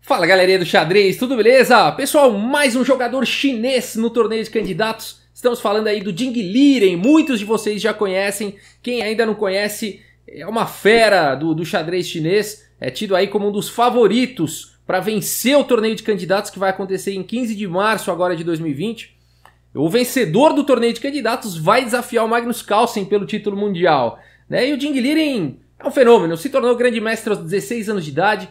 Fala galerinha do xadrez, tudo beleza? Pessoal, mais um jogador chinês no torneio de candidatos. Estamos falando aí do Jing Liren, muitos de vocês já conhecem. Quem ainda não conhece, é uma fera do xadrez chinês. É tido aí como um dos favoritos para vencer o torneio de candidatos que vai acontecer em 15 de março agora de 2020. O vencedor do torneio de candidatos vai desafiar o Magnus Carlsen pelo título mundial, né? E o Jing Liren é um fenômeno, se tornou grande mestre aos 16 anos de idade.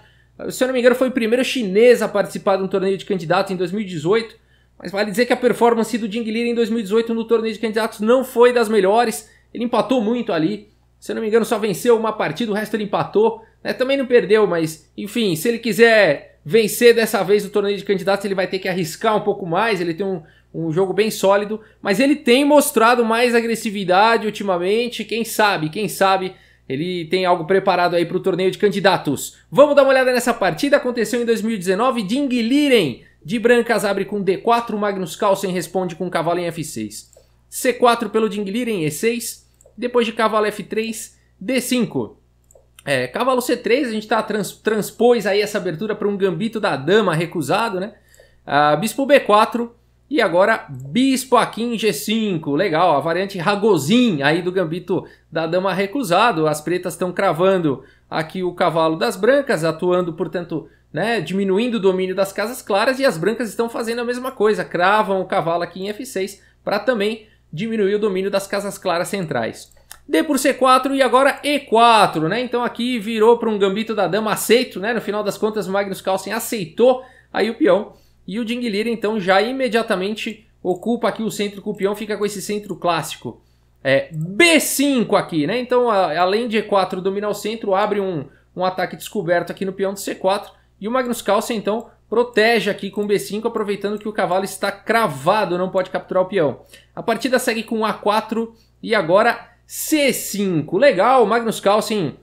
Se eu não me engano, foi o primeiro chinês a participar de um torneio de candidatos em 2018. Mas vale dizer que a performance do Jing Liren em 2018 no torneio de candidatos não foi das melhores. Ele empatou muito ali. Se eu não me engano, só venceu uma partida, o resto ele empatou, né? Também não perdeu, mas enfim, se ele quiser vencer dessa vez o torneio de candidatos, ele vai ter que arriscar um pouco mais. Ele tem um jogo bem sólido, mas ele tem mostrado mais agressividade ultimamente. Quem sabe ele tem algo preparado aí para o torneio de candidatos. Vamos dar uma olhada nessa partida. Aconteceu em 2019. Jing Liren de brancas abre com D4. Magnus Carlsen responde com cavalo em F6. C4 pelo Jing Liren, E6. Depois de cavalo F3, D5. Cavalo C3, a gente transpôs aí essa abertura para um gambito da dama recusado, né? Bispo B4. E agora, bispo aqui em G5, legal, a variante Ragozin aí do gambito da dama recusado. As pretas estão cravando aqui o cavalo das brancas, atuando, portanto, né, diminuindo o domínio das casas claras. E as brancas estão fazendo a mesma coisa, cravam o cavalo aqui em F6 para também diminuir o domínio das casas claras centrais. D por C4 e agora E4, né? Então aqui virou para um gambito da dama aceito, né? No final das contas, o Magnus Carlsen aceitou aí o peão. E o Jing Liren, então, já imediatamente ocupa aqui o centro com o peão, fica com esse centro clássico. B5 aqui, né? Então, além de E4 dominar o centro, abre um ataque descoberto aqui no peão de C4. E o Magnus Carlsen, então, protege aqui com B5, aproveitando que o cavalo está cravado, não pode capturar o peão. A partida segue com A4 e agora C5. Legal, o Magnus Carlsen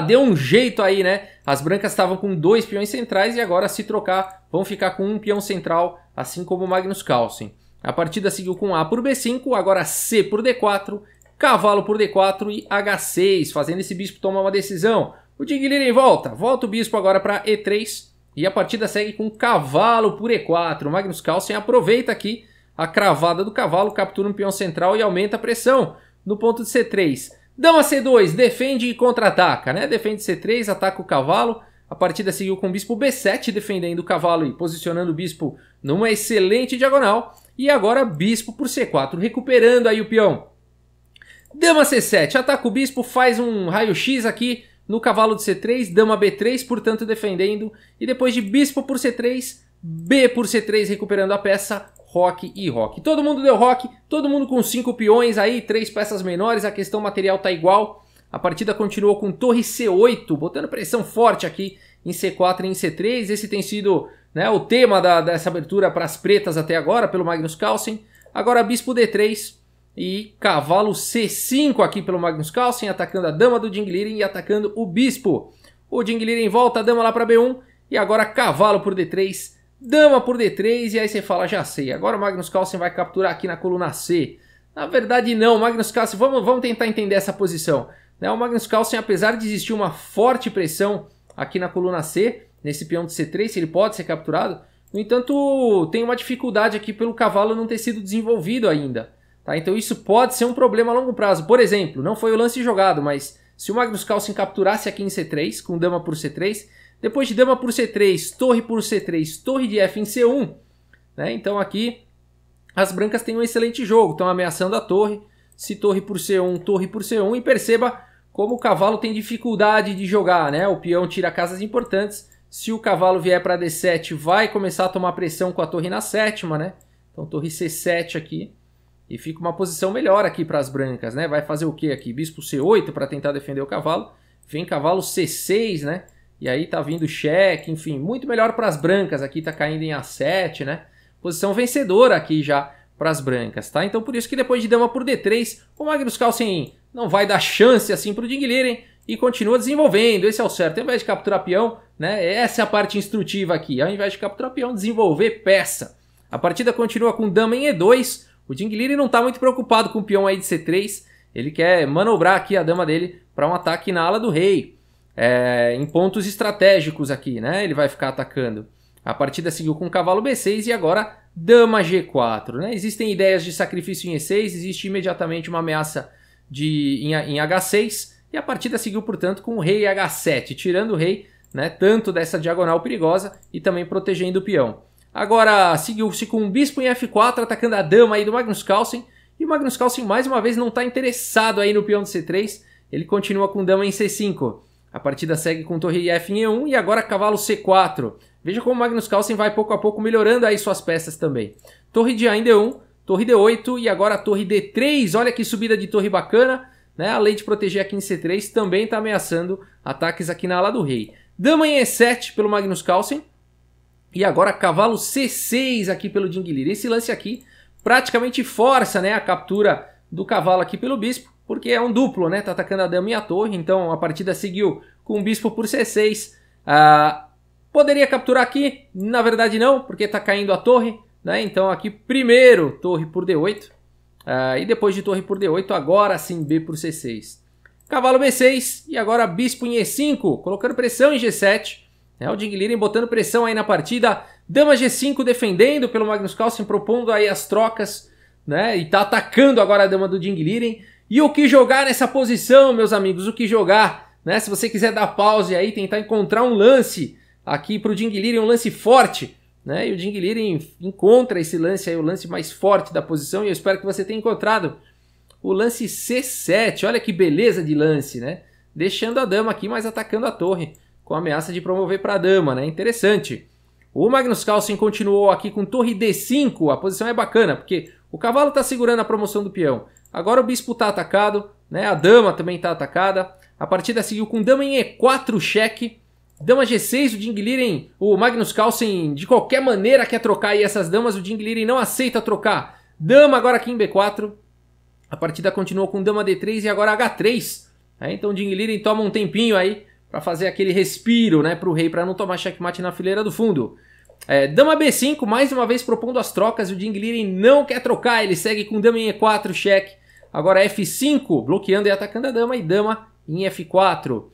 deu um jeito aí, né? As brancas estavam com 2 peões centrais e agora, se trocar, vão ficar com um peão central, assim como o Magnus Carlsen. A partida seguiu com A por B5, agora C por D4, cavalo por D4 e H6, fazendo esse bispo tomar uma decisão. O Jing Liren volta o bispo agora para E3 e a partida segue com cavalo por E4. O Magnus Carlsen aproveita aqui a cravada do cavalo, captura um peão central e aumenta a pressão no ponto de C3. Dama C2, defende e contra-ataca, né? Defende C3, ataca o cavalo. A partida seguiu com bispo B7, defendendo o cavalo e posicionando o bispo numa excelente diagonal. E agora bispo por C4, recuperando aí o peão. Dama C7, ataca o bispo, faz um raio-x aqui no cavalo de C3. Dama B3, portanto, defendendo. E depois de bispo por C3, B por C3, recuperando a peça. Roque e roque. Todo mundo deu roque, todo mundo com 5 peões aí, 3 peças menores, a questão material tá igual. A partida continuou com torre C8, botando pressão forte aqui em C4 e em C3. Esse tem sido, né, o tema dessa abertura para as pretas até agora, pelo Magnus Carlsen. Agora bispo D3 e cavalo C5 aqui pelo Magnus Carlsen, atacando a dama do Jing Liren e atacando o bispo. O Jing Liren volta a dama lá para B1 e agora cavalo por D3. Dama por D3 e aí você fala, já sei, agora o Magnus Carlsen vai capturar aqui na coluna C. Na verdade não, o Magnus Carlsen, vamos tentar entender essa posição. O Magnus Carlsen, apesar de existir uma forte pressão aqui na coluna C, nesse peão de C3, se ele pode ser capturado, no entanto tem uma dificuldade aqui pelo cavalo não ter sido desenvolvido ainda. Tá? Então isso pode ser um problema a longo prazo. Por exemplo, não foi o lance jogado, mas se o Magnus Carlsen capturasse aqui em C3, com dama por C3... Depois de dama por C3, torre por C3, torre de F em C1, né? Então aqui as brancas têm um excelente jogo, estão ameaçando a torre. Se torre por C1, torre por C1 e perceba como o cavalo tem dificuldade de jogar, né? O peão tira casas importantes. Se o cavalo vier para D7, vai começar a tomar pressão com a torre na sétima, né? Então torre C7 aqui e fica uma posição melhor aqui para as brancas, né? Vai fazer o que aqui? Bispo C8 para tentar defender o cavalo. Vem cavalo C6, né? E aí tá vindo cheque, enfim, muito melhor para as brancas. Aqui tá caindo em A7, né? Posição vencedora aqui já para as brancas, tá? Então por isso que depois de dama por D3, o Magnus Carlsen não vai dar chance assim pro Jing Liren e continua desenvolvendo. Esse é o certo. Ao invés de capturar peão, né? Essa é a parte instrutiva aqui. Ao invés de capturar peão, desenvolver peça. A partida continua com dama em E2. O Jing Liren não tá muito preocupado com o peão aí de C3. Ele quer manobrar aqui a dama dele para um ataque na ala do rei. em pontos estratégicos aqui, né? Ele vai ficar atacando. A partida seguiu com cavalo B6 e agora dama G4, né? Existem ideias de sacrifício em E6, existe imediatamente uma ameaça em H6 e a partida seguiu, portanto, com o rei H7, tirando o rei, né, tanto dessa diagonal perigosa e também protegendo o peão. Agora seguiu-se com o bispo em F4, atacando a dama aí do Magnus Carlsen, e o Magnus Carlsen mais uma vez não está interessado aí no peão de C3, ele continua com dama em C5. A partida segue com torre F em E1 e agora cavalo C4. Veja como o Magnus Carlsen vai pouco a pouco melhorando aí suas peças também. Torre de A em D1, torre D8 e agora torre D3. Olha que subida de torre bacana, né? Além de proteger aqui em C3, também está ameaçando ataques aqui na ala do rei. Dama em E7 pelo Magnus Carlsen. E agora cavalo C6 aqui pelo Ding Liren. Esse lance aqui praticamente força, né, a captura do cavalo aqui pelo bispo, porque é um duplo, né? Tá atacando a dama e a torre, então a partida seguiu com o bispo por C6. Poderia capturar aqui? Na verdade não, porque está caindo a torre, né? Então aqui primeiro torre por D8 e depois de torre por D8 agora sim B por C6. Cavalo B6 e agora bispo em E5, colocando pressão em G7. O Ding Liren botando pressão aí na partida. Dama G5 defendendo pelo Magnus Carlsen, propondo aí as trocas, né? E tá atacando agora a dama do Ding Liren. E o que jogar nessa posição, meus amigos? O que jogar, né? Se você quiser dar pause aí, tentar encontrar um lance aqui para o Ding Liren, um lance forte, né? E o Ding Liren encontra esse lance aí, o lance mais forte da posição, e eu espero que você tenha encontrado o lance C7. Olha que beleza de lance, né? Deixando a dama aqui, mas atacando a torre, com a ameaça de promover para a dama, né? Interessante. O Magnus Carlsen continuou aqui com torre D5, a posição é bacana, porque o cavalo está segurando a promoção do peão. Agora o bispo está atacado, né? A dama também está atacada. A partida seguiu com dama em E4, cheque. Dama G6, o Ding Liren, o Magnus Carlsen de qualquer maneira quer trocar aí essas damas, o Ding Liren não aceita trocar. Dama agora aqui em B4. A partida continuou com dama D3 e agora H3. Então o Ding Liren toma um tempinho aí para fazer aquele respiro, né, para o rei, para não tomar checkmate na fileira do fundo. Dama B5, mais uma vez propondo as trocas, o Ding Liren não quer trocar, ele segue com dama em E4, cheque. Agora F5, bloqueando e atacando a dama, e dama em F4.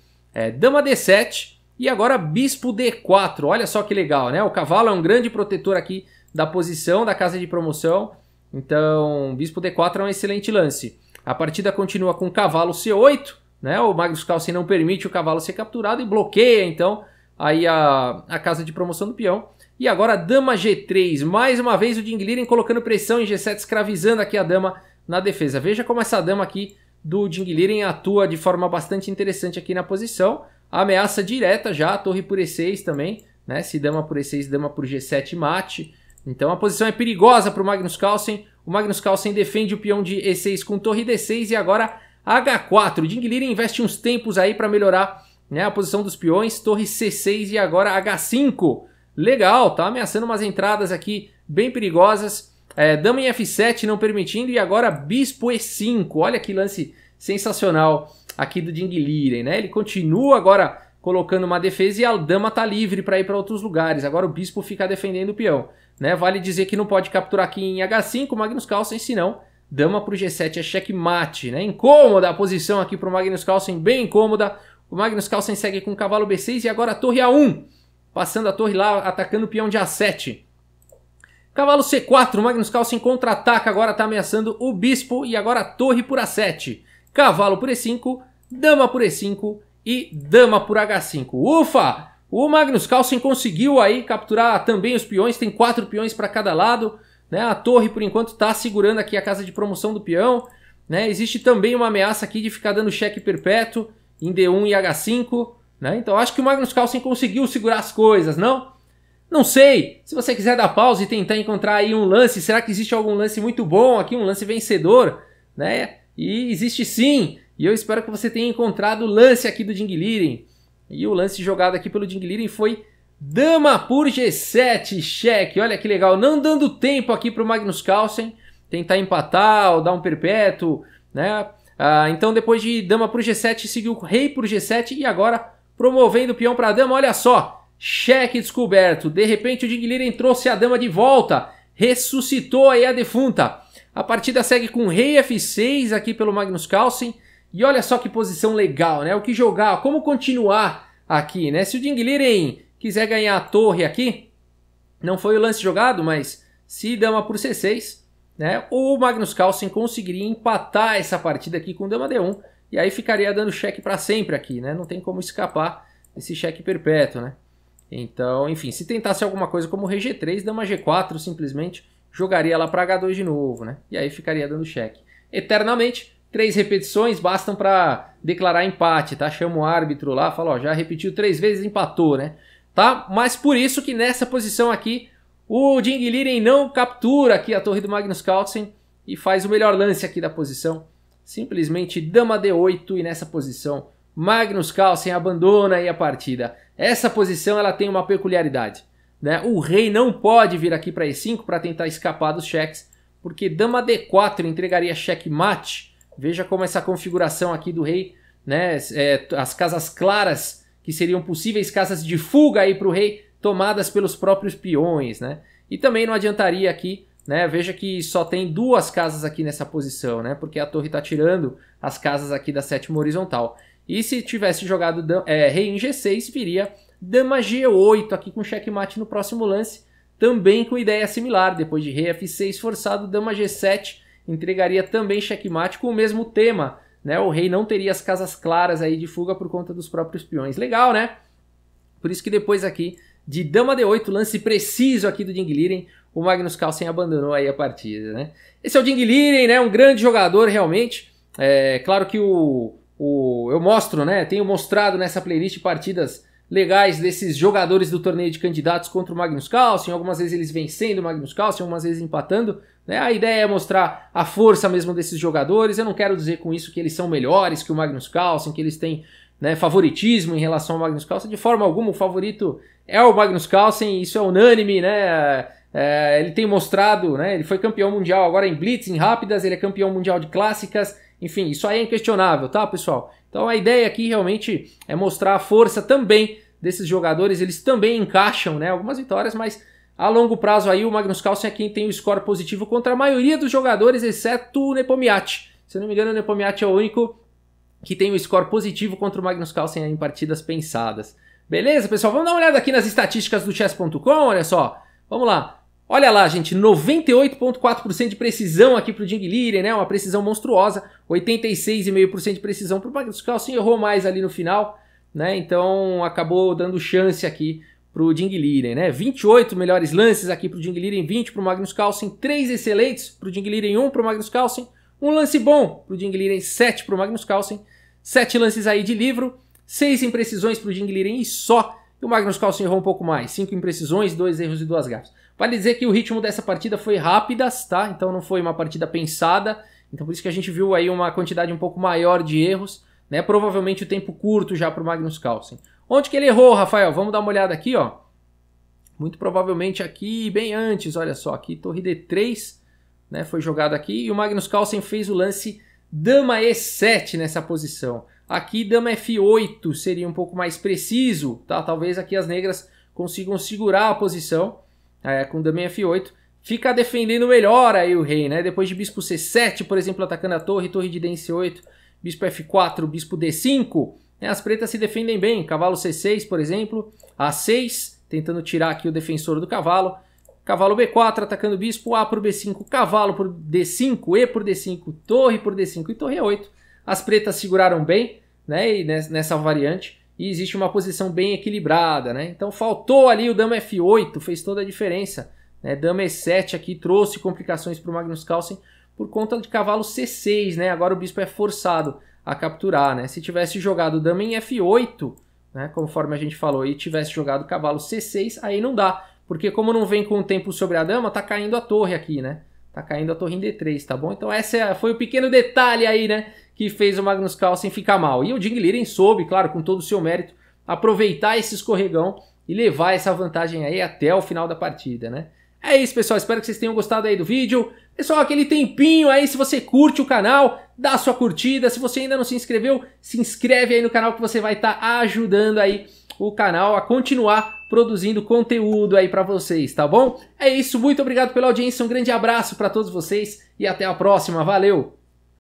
Dama D7 e agora bispo D4, olha só que legal, né? O cavalo é um grande protetor aqui da posição, da casa de promoção, então bispo D4 é um excelente lance. A partida continua com cavalo C8, né? O Magnus Carlsen não permite o cavalo ser capturado e bloqueia então aí a casa de promoção do peão. E agora dama G3, mais uma vez o Ding Liren colocando pressão em G7, escravizando aqui a dama na defesa. Veja como essa dama aqui do Ding Liren atua de forma bastante interessante aqui na posição. A ameaça direta já, a torre por E6 também, né? Se dama por E6, dama por G7 mate. Então a posição é perigosa para o Magnus Carlsen. O Magnus Carlsen defende o peão de E6 com torre D6 e agora H4. O Ding Liren investe uns tempos aí para melhorar, né, a posição dos peões. Torre C6 e agora H5. Legal, tá ameaçando umas entradas aqui bem perigosas. Dama em F7 não permitindo e agora bispo E5. Olha que lance sensacional aqui do Ding Liren, né? Ele continua agora colocando uma defesa e a dama tá livre para ir para outros lugares. Agora o bispo fica defendendo o peão, né? Vale dizer que não pode capturar aqui em H5 o Magnus Carlsen, senão dama para o G7 é checkmate, né? Incômoda a posição aqui para o Magnus Carlsen, bem incômoda. O Magnus Carlsen segue com cavalo B6 e agora a torre A1. Passando a torre lá, atacando o peão de A7. Cavalo C4, o Magnus Carlsen contra-ataca, agora está ameaçando o bispo e agora a torre por A7. Cavalo por E5, dama por E5 e dama por H5. Ufa! O Magnus Carlsen conseguiu aí capturar também os peões, tem 4 peões para cada lado, né? A torre por enquanto está segurando aqui a casa de promoção do peão, né? Existe também uma ameaça aqui de ficar dando cheque perpétuo em D1 e H5, né? Então acho que o Magnus Carlsen conseguiu segurar as coisas, não? Não sei, se você quiser dar pausa e tentar encontrar aí um lance, será que existe algum lance muito bom aqui, um lance vencedor, né? E existe sim, e eu espero que você tenha encontrado o lance aqui do Ding Liren. E o lance jogado aqui pelo Ding Liren foi dama por G7, cheque, olha que legal, não dando tempo aqui para o Magnus Carlsen tentar empatar ou dar um perpétuo, né? Então depois de dama por G7 seguiu rei por G7 e agora promovendo o peão para a dama, olha só, cheque descoberto, de repente o Ding Liren trouxe a dama de volta, ressuscitou aí a defunta. A partida segue com rei F6 aqui pelo Magnus Carlsen E olha só que posição legal, né? O que jogar, como continuar aqui, né? Se o Ding Liren quiser ganhar a torre aqui, não foi o lance jogado, mas se dama por C6, né? O Magnus Carlsen conseguiria empatar essa partida aqui com dama D1 e aí ficaria dando cheque para sempre aqui, né? Não tem como escapar desse cheque perpétuo, né? Então, enfim, se tentasse alguma coisa como rei G3, dama G4 simplesmente jogaria lá para H2 de novo, né? E aí ficaria dando cheque. Eternamente, 3 repetições bastam para declarar empate, tá? Chama o árbitro lá, fala, ó, já repetiu 3 vezes, empatou, né? Tá? Mas por isso que nessa posição aqui, o Ding Liren não captura aqui a torre do Magnus Carlsen e faz o melhor lance aqui da posição. Simplesmente dama D8 e nessa posição Magnus Carlsen abandona aí a partida. Essa posição ela tem uma peculiaridade, né? O rei não pode vir aqui para E5 para tentar escapar dos cheques, porque dama D4 entregaria checkmate. Veja como essa configuração aqui do rei, né? As casas claras, que seriam possíveis casas de fuga aí para o rei, tomadas pelos próprios peões, né? E também não adiantaria aqui, né? Veja que só tem 2 casas aqui nessa posição, né? Porque a torre está tirando as casas aqui da sétima horizontal. E se tivesse jogado rei em G6, viria dama G8 aqui com checkmate no próximo lance, também com ideia similar. Depois de rei F6 forçado, dama G7 entregaria também checkmate com o mesmo tema, né? O rei não teria as casas claras aí de fuga por conta dos próprios peões. Legal, né? Por isso que depois aqui de dama D8, lance preciso aqui do Ding Liren, o Magnus Carlsen abandonou aí a partida, né? Esse é o Ding Liren, né? Um grande jogador realmente. Claro que eu mostro, né? Tenho mostrado nessa playlist partidas legais desses jogadores do torneio de candidatos contra o Magnus Carlsen, algumas vezes eles vencendo o Magnus Carlsen, algumas vezes empatando, né? A ideia é mostrar a força mesmo desses jogadores. Eu não quero dizer com isso que eles são melhores que o Magnus Carlsen, que eles têm, né, favoritismo em relação ao Magnus Carlsen. De forma alguma, o favorito é o Magnus Carlsen, isso é unânime, né? Ele tem mostrado, né? Ele foi campeão mundial agora em Blitz, em rápidas, ele é campeão mundial de clássicas, enfim, isso aí é inquestionável, tá, pessoal? Então a ideia aqui realmente é mostrar a força também desses jogadores. Eles também encaixam, né, algumas vitórias, mas a longo prazo aí o Magnus Carlsen é quem tem o score positivo contra a maioria dos jogadores, exceto o Nepomniachtchi. Se eu não me engano, o Nepomniachtchi é o único que tem o score positivo contra o Magnus Carlsen em partidas pensadas. Beleza, pessoal? Vamos dar uma olhada aqui nas estatísticas do chess.com, olha só. Vamos lá. Olha lá, gente, 98,4% de precisão aqui para o Ding Liren, né? Uma precisão monstruosa. 86,5% de precisão para o Magnus Carlsen, errou mais ali no final, né? Então acabou dando chance aqui para o Ding Liren, né? 28 melhores lances aqui para o Ding Liren, 20 para o Magnus Carlsen, 3 excelentes para o Ding Liren, 1 para o Magnus Carlsen, um lance bom para o Ding Liren, 7 para o Magnus Carlsen, 7 lances aí de livro, 6 imprecisões para o Ding Liren e só. E o Magnus Carlsen errou um pouco mais, 5 imprecisões, 2 erros e 2 gafes. Vale dizer que o ritmo dessa partida foi rápidas, tá? Então não foi uma partida pensada, então por isso que a gente viu aí uma quantidade um pouco maior de erros, né? Provavelmente o tempo curto já para o Magnus Carlsen. Onde que ele errou, Rafael? Vamos dar uma olhada aqui, ó. Muito provavelmente aqui, bem antes, olha só, aqui torre D3, né? Foi jogado aqui e o Magnus Carlsen fez o lance dama E7 nessa posição. Aqui dama F8 seria um pouco mais preciso, tá? Talvez aqui as negras consigam segurar a posição. Com dama F8, fica defendendo melhor aí o rei, né? Depois de bispo C7, por exemplo, atacando a torre, torre de D8, bispo F4, bispo D5, né? As pretas se defendem bem, cavalo C6, por exemplo, A6, tentando tirar aqui o defensor do cavalo, cavalo B4, atacando o bispo, A por B5, cavalo por D5, E por D5, torre por D5 e torre E8. As pretas seguraram bem, né? E nessa variante, e existe uma posição bem equilibrada, né? Então faltou ali o dama F8, fez toda a diferença, né? Dama E7 aqui trouxe complicações para o Magnus Carlsen por conta de cavalo C6, né? Agora o bispo é forçado a capturar, né? Se tivesse jogado dama em F8, né? Conforme a gente falou, e tivesse jogado cavalo C6, aí não dá, porque como não vem com o tempo sobre a dama, tá caindo a torre aqui, né? Tá caindo a torre em D3, tá bom? Então foi o pequeno detalhe aí, né? Que fez o Magnus Carlsen ficar mal. E o Ding Liren soube, claro, com todo o seu mérito, aproveitar esse escorregão e levar essa vantagem aí até o final da partida, né? É isso, pessoal. Espero que vocês tenham gostado aí do vídeo. Pessoal, aquele tempinho aí, se você curte o canal, dá a sua curtida. Se você ainda não se inscreveu, se inscreve aí no canal que você vai estar ajudando aí o canal a continuar produzindo conteúdo aí para vocês, tá bom? É isso, muito obrigado pela audiência, um grande abraço para todos vocês e até a próxima. Valeu!